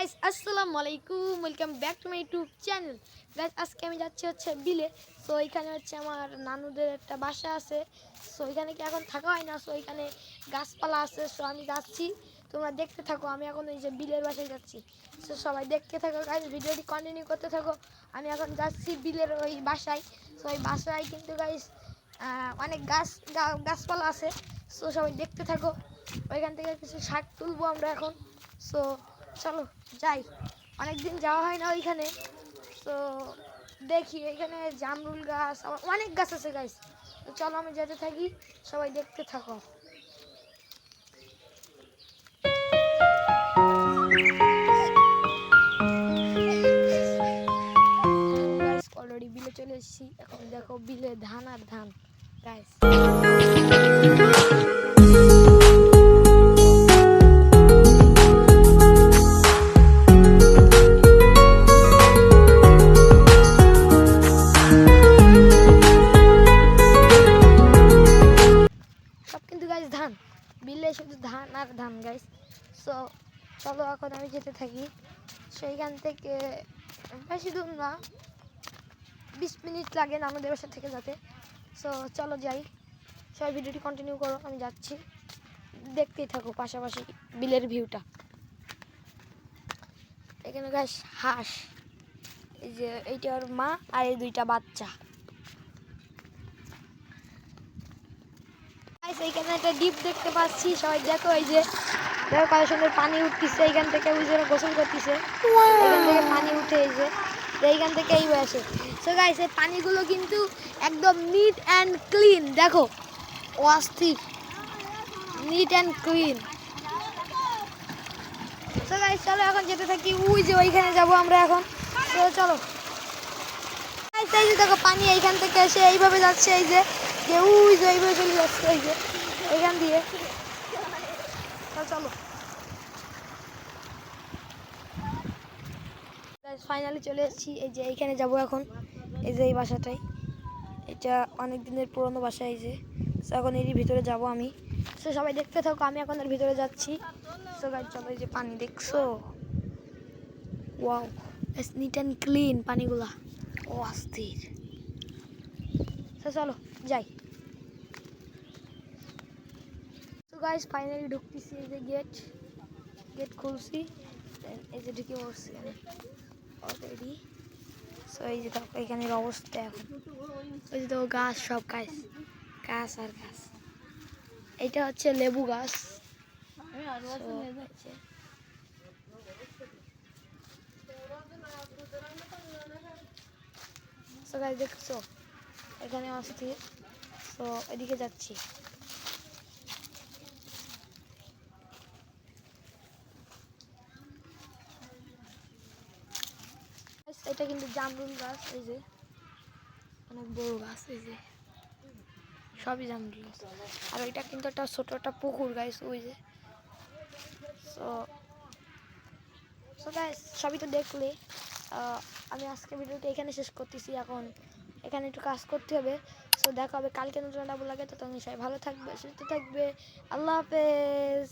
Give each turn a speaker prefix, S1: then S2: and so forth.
S1: Guys আসসালামু আলাইকুম, welcome back to my YouTube channel. Guys আজকে আমি যাচ্ছি বিলে। সো এখানে আমার নানুদের একটা বাসা আছে। সো এখানে কি এখন থাকা হয় না, সো এখানে গাছপালা আছে। সো আমি যাচ্ছি, তোমরা দেখতে থাকো। আমি এখন এই যে বিলের বাসায় যাচ্ছি। সো সবাই দেখতে থাকো গাইস, ভিডিওটি কন্টিনিউ করতে থাকো। আমি এখন যাচ্ছি বিলের ওই বাসায়। সো ওই বাসায় কিন্তু গাইস অনেক গাছপালা আছে। সো সবাই দেখতে থাকো। ওইখান থেকে কিছু শাক তুলবো আমরা এখন। সো চলো যাই, অনেকদিন যাওয়া হয় না ওইখানে। তো দেখি এখানে জামরুল গাছ, আবার অনেক গাছ আছে গাইস। তো চলো আমি যেতে থাকি, সবাই দেখতে থাকো। অলরেডি বিলে চলে এসেছি। এখন দেখো বিলে ধান আর ধান গাইস। ধান বিলে শুধু ধান আর ধান গাইস। সো চলো এখন আমি যেতে থাকি। সেইখান থেকে বেশি দূর না, 20 মিনিট লাগে আমাদের বাসা থেকে যেতে। সো চলো যাই, সবাই ভিডিওটি কন্টিনিউ করো, আমি যাচ্ছি, দেখতেই থাকো পাশাপাশি বিলের ভিউটা। এখানে গাইস হাঁস, এই যে এইটা ওর মা আর এই দুইটা বাচ্চা। এইখানে একটা ডিপ দেখতে পাচ্ছি, সবাই দেখো। এই যে দেখো কত সুন্দর পানি উঠতেছে এইখান থেকে, ওই যে গোসল করতেছে। এখান থেকে পানি উঠে, এই যে এইখান থেকে এই আসে। সো গাইস এই পানিগুলো কিন্তু একদম নিট অ্যান্ড ক্লিন, দেখো অস্থির neat and clean. So guys চলো এখন যেতে থাকি, ওই যে ওইখানে যাবো আমরা এখন। তো চলো গাইস, এই যে দেখো পানি এইখান থেকে এসে এইভাবে যাচ্ছে, এই যে ওই যে এইভাবে চলে যাচ্ছে, এই যে এইখান দিয়ে। চলো ফাইনালি চলে এসেছি, এই যে এইখানে যাব এখন। এই যে এই বাসাটাই, এটা অনেক দিনের পুরনো বাসা। এই যে এখন এর ভিতরে যাব আমি। সো সবাই দেখতে থাকো, আমি এখন এর ভিতরে যাচ্ছি। সো গাইস চলো, এই যে পানি দেখছো, ওয়াও নিট অ্যান্ড ক্লিন পানিগুলা, ও অস্থির। সো চলো যাই। তো গাইস ফাইনালি ঢুকতেছি, এই যে গেট খুলছি, এই যে ঢুকে পড়ছি আমি অলরেডি। সো এই যে দেখো এখানের অবস্থা এখন, ওই যে দেখো গাছ, সব গাছ আর গাছ। এইটা হচ্ছে লেবু গাছ। সো গাইস দেখছো এখানে অস্থির। সো এদিকে যাচ্ছি। এটা কিন্তু জামরুল গাছ, এই যে অনেক বড় গাছ, এই যে সবই জামরুল গাছ। আর ওইটা কিন্তু একটা ছোট একটা পুকুর গাইস, ওই যে। সো গাইস সবই তো দেখলে। আমি আজকে ভিডিওটা এখানে শেষ করতেছি। এখন এখানে একটু কাজ করতে হবে। সো দেখা হবে কালকে নতুন একটা ব্লগে। তো তুমি সবাই ভালো থাকবে, সুস্থ থাকবে। আল্লাহ হাফেজ।